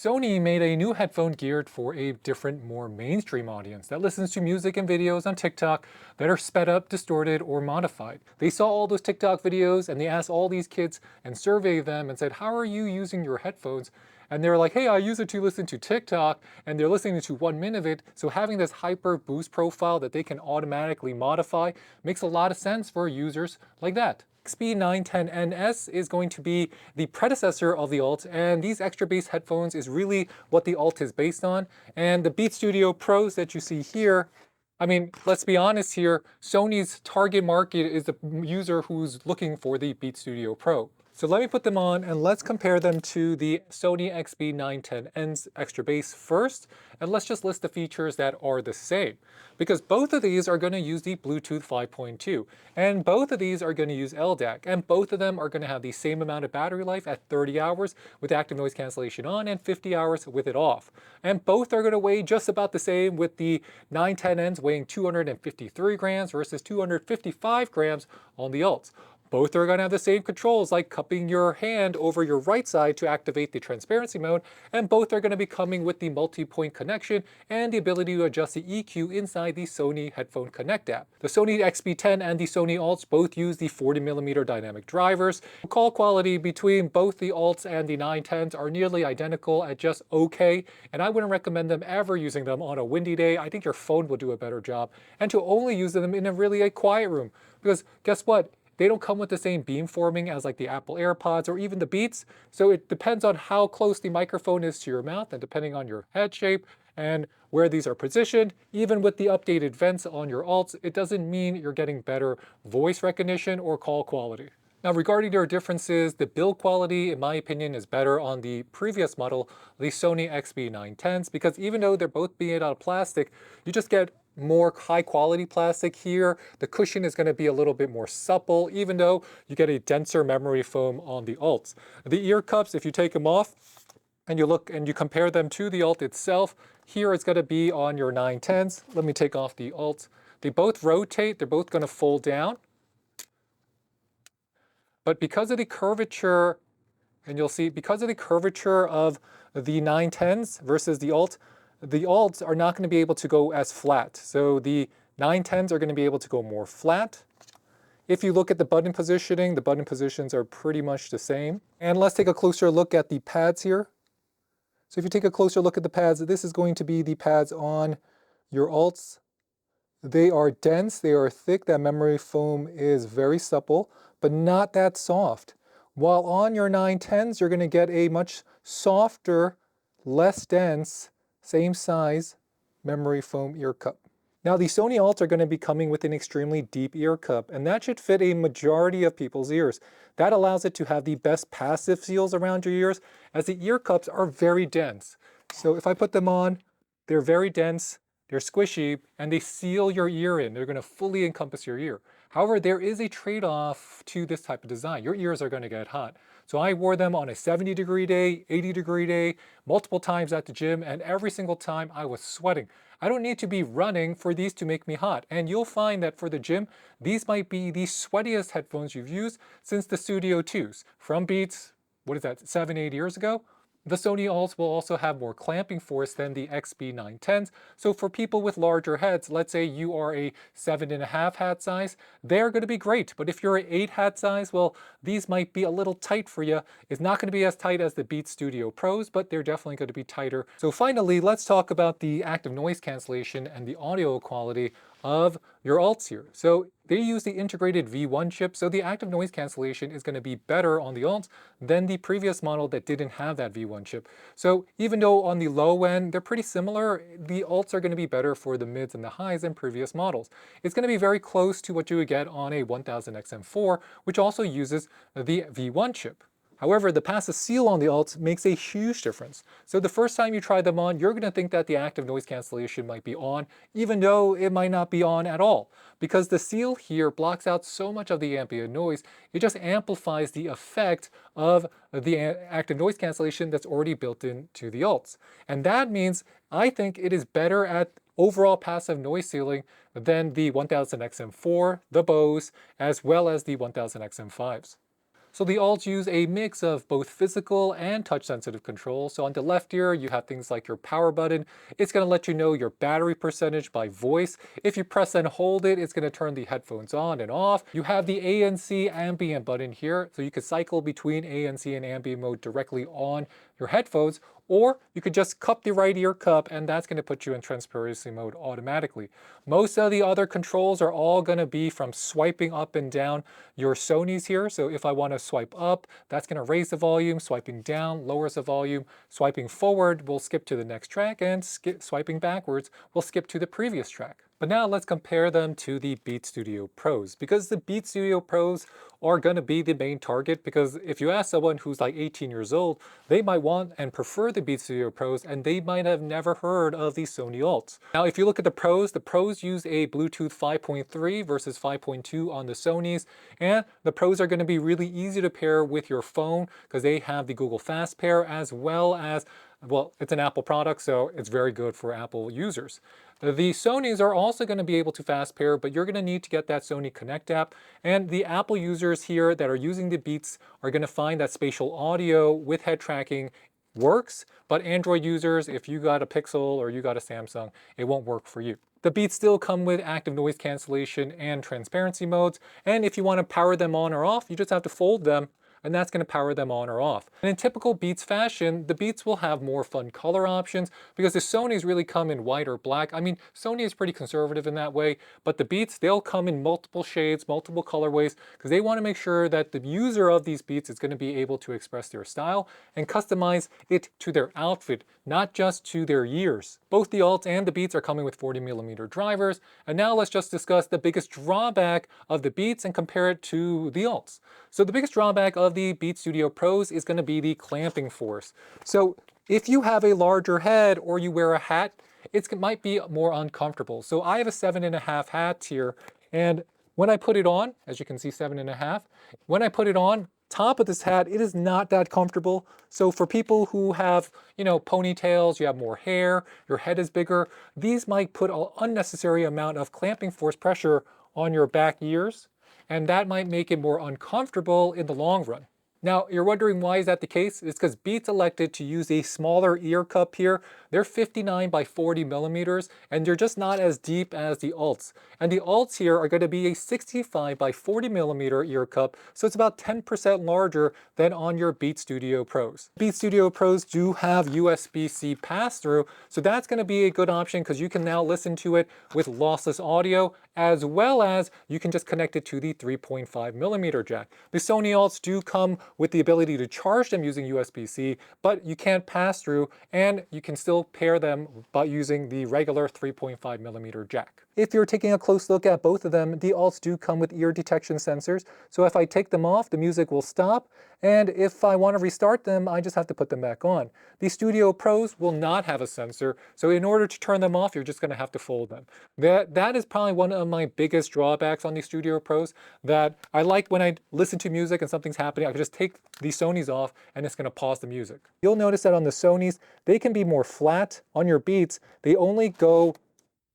Sony made a new headphone geared for a different, more mainstream audience that listens to music and videos on TikTok that are sped up, distorted, or modified. They saw all those TikTok videos and they asked all these kids and surveyed them and said, how are you using your headphones? And they're like, hey, I use it to listen to TikTok, and they're listening to 1 minute of it. So having this hyper boost profile that they can automatically modify makes a lot of sense for users like that. XB-910NS is going to be the predecessor of the Ult, and these extra bass headphones is really what the Ult is based on. And the Beat Studio Pros that you see here, I mean, let's be honest here, Sony's target market is the user who's looking for the Beat Studio Pro. So let me put them on and let's compare them to the Sony XB-910n's extra bass first, and let's just list the features that are the same. Because both of these are going to use the Bluetooth 5.2, and both of these are going to use LDAC, and both of them are going to have the same amount of battery life at 30 hours with active noise cancellation on and 50 hours with it off. And both are going to weigh just about the same, with the 910n's weighing 253 grams versus 255 grams on the Ults. Both are going to have the same controls, like cupping your hand over your right side to activate the transparency mode, and both are going to be coming with the multi-point connection and the ability to adjust the EQ inside the Sony Headphone Connect app. The Sony XB-10 and the Sony Ults both use the 40mm dynamic drivers. Call quality between both the Ults and the 910s are nearly identical at just okay, and I wouldn't recommend them ever using them on a windy day. I think your phone will do a better job, and to only use them in a quiet room, because guess what? They don't come with the same beamforming as like the Apple AirPods or even the Beats. So it depends on how close the microphone is to your mouth, and depending on your head shape and where these are positioned. Even with the updated vents on your Ults, it doesn't mean you're getting better voice recognition or call quality. Now, regarding their differences, the build quality, in my opinion, is better on the previous model, the Sony XB-910s, because even though they're both made out of plastic, you just get more high quality plastic here. The cushion is going to be a little bit more supple, even though you get a denser memory foam on the Ults. The ear cups, if you take them off and you look and you compare them to the Ult itself, here it's going to be on your 910s. Let me take off the Ult. They both rotate, they're both going to fold down. But because of the curvature, and you'll see, because of the curvature of the 910s versus the Ults are not going to be able to go as flat. So the 910s are going to be able to go more flat. If you look at the button positioning, the button positions are pretty much the same. And let's take a closer look at the pads here. So if you take a closer look at the pads, this is going to be the pads on your Ults. They are dense, they are thick, that memory foam is very supple, but not that soft. While on your 910s, you're going to get a much softer, less dense, same size memory foam ear cup. Now, the Sony Ults are going to be coming with an extremely deep ear cup, and that should fit a majority of people's ears. That allows it to have the best passive seals around your ears, as the ear cups are very dense. So if I put them on, they're very dense, they're squishy, and they seal your ear in. They're going to fully encompass your ear. However, there is a trade-off to this type of design. Your ears are going to get hot. So I wore them on a 70-degree day, 80-degree day, multiple times at the gym, and every single time I was sweating. I don't need to be running for these to make me hot. And you'll find that for the gym, these might be the sweatiest headphones you've used since the Studio 2s. From Beats, what is that, 7, 8 years ago? The Sony Ults will also have more clamping force than the XB-910s. So for people with larger heads, let's say you are a 7.5 hat size, they're going to be great. But if you're an 8 hat size, well, these might be a little tight for you. It's not going to be as tight as the Beat Studio Pros, but they're definitely going to be tighter. So finally, let's talk about the active noise cancellation and the audio quality of your Ults here. So they use the integrated V1 chip, so the active noise cancellation is going to be better on the Ults than the previous model that didn't have that V1 chip. So even though on the low end they're pretty similar, the Ults are going to be better for the mids and the highs than previous models. It's going to be very close to what you would get on a 1000XM4, which also uses the V1 chip. However, the passive seal on the Ults makes a huge difference. So the first time you try them on, you're going to think that the active noise cancellation might be on, even though it might not be on at all. Because the seal here blocks out so much of the ambient noise, it just amplifies the effect of the active noise cancellation that's already built into the Ults. And that means I think it is better at overall passive noise ceiling than the 1000XM4, the Bose, as well as the 1000XM5s. So the alts use a mix of both physical and touch-sensitive control. So on the left here, you have things like your power button. It's going to let you know your battery percentage by voice. If you press and hold it, it's going to turn the headphones on and off. You have the ANC ambient button here, so you could cycle between ANC and ambient mode directly on your headphones, or you could just cup the right ear cup and that's going to put you in transparency mode automatically. Most of the other controls are all going to be from swiping up and down your Sonys here. So if I want to swipe up, that's going to raise the volume. Swiping down lowers the volume. Swiping forward, we'll skip to the next track, and swiping backwards, we'll skip to the previous track. But now let's compare them to the Beats Studio Pros, because the Beats Studio Pros are going to be the main target, because if you ask someone who's like 18 years old, they might want and prefer the Beats Studio Pros, and they might have never heard of the Sony Alts. Now, if you look at the Pros use a Bluetooth 5.3 versus 5.2 on the Sonys, and the Pros are going to be really easy to pair with your phone because they have the Google Fast Pair, as well as, well, it's an Apple product, so it's very good for Apple users. The Sonys are also going to be able to fast pair, but you're going to need to get that Sony Connect app. And the Apple users here that are using the Beats are going to find that spatial audio with head tracking works, but Android users, if you got a Pixel or you got a Samsung, it won't work for you. The Beats still come with active noise cancellation and transparency modes, and if you want to power them on or off, you just have to fold them, and that's going to power them on or off. And in typical Beats fashion, the Beats will have more fun color options because the Sonys really come in white or black. I mean, Sony is pretty conservative in that way, but the Beats, they'll come in multiple shades, multiple colorways, because they want to make sure that the user of these Beats is going to be able to express their style and customize it to their outfit, not just to their ears. Both the Alts and the Beats are coming with 40mm drivers, and now let's just discuss the biggest drawback of the Beats and compare it to the Alts. So the biggest drawback of the Beats Studio Pros is going to be the clamping force. So if you have a larger head or you wear a hat, it might be more uncomfortable. So I have a 7.5 hat here, and when I put it on, as you can see, 7.5, when I put it on, top of this hat, it is not that comfortable. So for people who have, ponytails, you have more hair, your head is bigger, these might put an unnecessary amount of clamping force pressure on your back ears, and that might make it more uncomfortable in the long run. Now, you're wondering why is that the case? It's because Beats elected to use a smaller ear cup here. They're 59 by 40 millimeters, and they're just not as deep as the Alts. And the Alts here are going to be a 65 by 40 millimeter ear cup, so it's about 10% larger than on your Beats Studio Pros. Beats Studio Pros do have USB-C pass-through, so that's going to be a good option because you can now listen to it with lossless audio, as well as you can just connect it to the 3.5 millimeter jack. The Sony Alts do come with the ability to charge them using USB-C, but you can't pass through, and you can still pair them by using the regular 3.5 millimeter jack. If you're taking a close look at both of them, the Alts do come with ear detection sensors, so if I take them off, the music will stop, and if I want to restart them, I just have to put them back on. The Studio Pros will not have a sensor, so in order to turn them off, you're just going to have to fold them. That is probably one of my biggest drawbacks on the Studio Pros, that I like when I listen to music and something's happening, I can just take the Sonys off and it's going to pause the music. You'll notice that on the Sonys, they can be more flat. On your Beats, they only go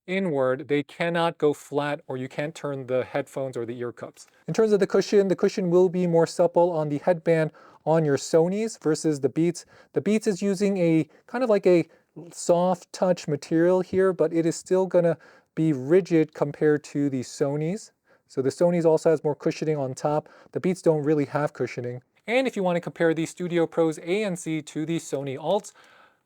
inward, they cannot go flat, or you can't turn the headphones or the ear cups. In terms of the cushion will be more supple on the headband on your Sonys versus the Beats. The Beats is using a kind of like a soft touch material here, but it is still gonna be rigid compared to the Sonys. So the Sonys also has more cushioning on top. The Beats don't really have cushioning. And if you want to compare the Studio Pros ANC to the Sony Alts,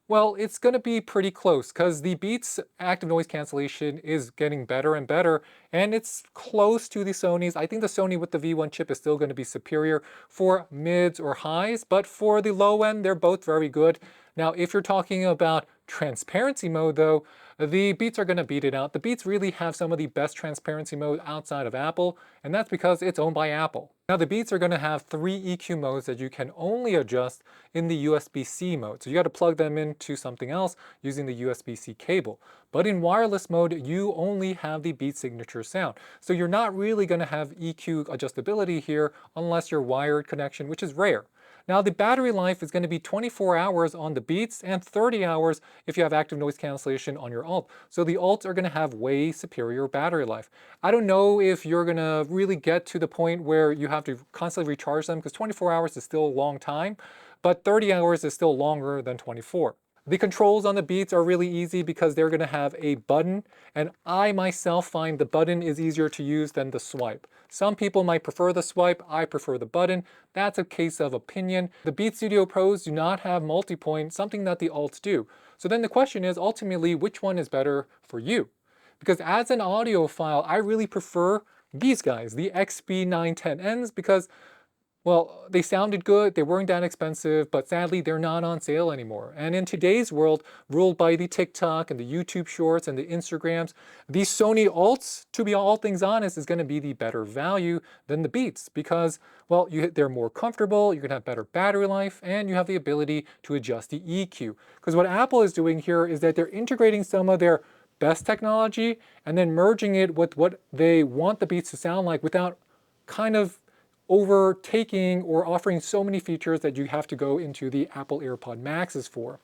well, it's going to be pretty close because the Beats active noise cancellation is getting better and better, and it's close to the Sonys. I think the Sony with the V1 chip is still going to be superior for mids or highs, but for the low end, they're both very good. Now, if you're talking about transparency mode though, the Beats are going to beat it out. The Beats really have some of the best transparency mode outside of Apple, and that's because it's owned by Apple. Now the Beats are going to have 3 EQ modes that you can only adjust in the USB-C mode. So you got to plug them into something else using the USB-C cable. But in wireless mode, you only have the Beat signature sound. So you're not really going to have EQ adjustability here unless you're wired connection, which is rare. Now the battery life is going to be 24 hours on the Beats and 30 hours if you have active noise cancellation on your Ult. So the Ults are going to have way superior battery life. I don't know if you're going to really get to the point where you have to constantly recharge them, because 24 hours is still a long time, but 30 hours is still longer than 24. The controls on the Beats are really easy because they're going to have a button, and I myself find the button is easier to use than the swipe. Some people might prefer the swipe, I prefer the button. That's a case of opinion. The Beats Studio Pros do not have multi-point, something that the Ults do. So then the question is ultimately which one is better for you? Because as an audiophile, I really prefer these guys, the XB-910Ns, because well, they sounded good, they weren't that expensive, but sadly they're not on sale anymore. And in today's world, ruled by the TikTok and the YouTube Shorts and the Instagrams, these Sony Ults, to be all things honest, is going to be the better value than the Beats because, well, they're more comfortable, you can have better battery life, and you have the ability to adjust the EQ. Because what Apple is doing here is that they're integrating some of their best technology and then merging it with what they want the Beats to sound like without kind of overtaking or offering so many features that you have to go into the Apple AirPod Maxes for.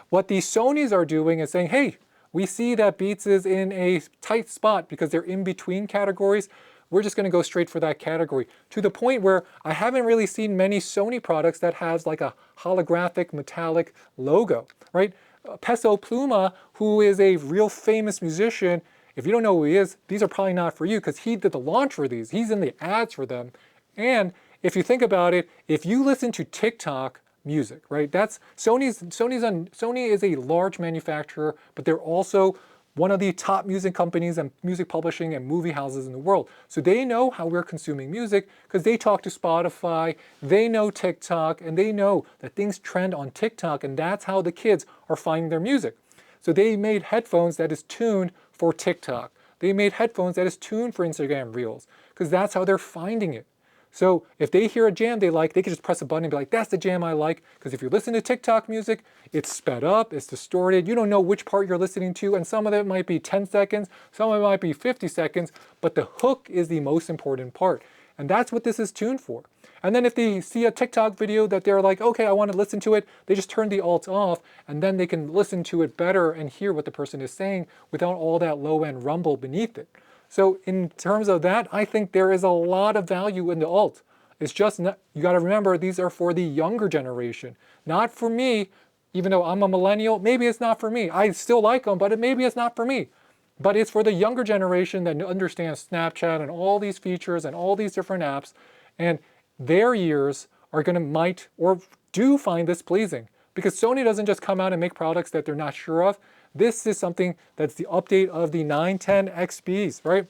What the Sonys are doing is saying, hey, we see that Beats is in a tight spot because they're in between categories. We're just going to go straight for that category, to the point where I haven't really seen many Sony products that has like a holographic metallic logo, right? Peso Pluma, who is a real famous musician, if you don't know who he is, these are probably not for you because he did the launch for these. He's in the ads for them. And if you think about it, if you listen to TikTok music, right, that's Sony is a large manufacturer, but they're also one of the top music companies and music publishing and movie houses in the world. So they know how we're consuming music because they talk to Spotify, they know TikTok, and they know that things trend on TikTok, and that's how the kids are finding their music. So they made headphones that is tuned for TikTok. They made headphones that is tuned for Instagram Reels because that's how they're finding it. So if they hear a jam they like, they can just press a button and be like, that's the jam I like. Because if you listen to TikTok music, it's sped up, it's distorted. You don't know which part you're listening to, and some of it might be 10 seconds, some of it might be 50 seconds, but the hook is the most important part. And that's what this is tuned for. And then if they see a TikTok video that they're like, okay, I want to listen to it, they just turn the alt off, and then they can listen to it better and hear what the person is saying without all that low-end rumble beneath it. So in terms of that, I think there is a lot of value in the Ult. It's just, not, you got to remember, these are for the younger generation, not for me. Even though I'm a millennial, maybe it's not for me. I still like them, but maybe it's not for me. But it's for the younger generation that understands Snapchat and all these features and all these different apps, and their ears are going to might or do find this pleasing. Because Sony doesn't just come out and make products that they're not sure of. This is something that's the update of the 910 XBs, right?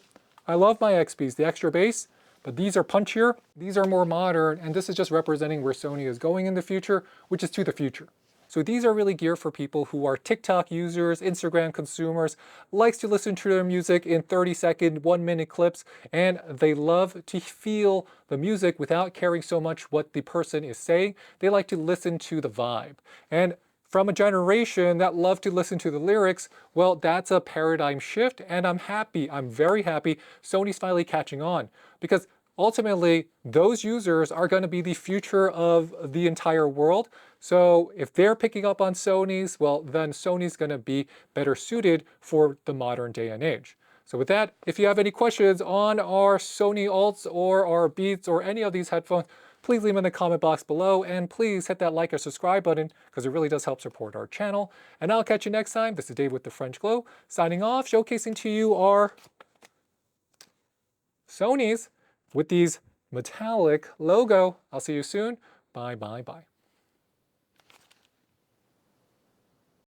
I love my XBs, the extra bass, but these are punchier, these are more modern, and this is just representing where Sony is going in the future, which is to the future. So these are really geared for people who are TikTok users, Instagram consumers, likes to listen to their music in 30-second, 1-minute clips, and they love to feel the music without caring so much what the person is saying. They like to listen to the vibe. And from a generation that love to listen to the lyrics, well, that's a paradigm shift, and I'm happy, I'm very happy Sony's finally catching on, because ultimately those users are going to be the future of the entire world. So if they're picking up on Sony's, well, then Sony's going to be better suited for the modern day and age. So with that, if you have any questions on our Sony Ults or our Beats or any of these headphones, please leave them in the comment box below, and please hit that like or subscribe button because it really does help support our channel. And I'll catch you next time. This is Dave with the French Glow, signing off, showcasing to you our Sonys with these metallic logo. I'll see you soon. Bye, bye, bye.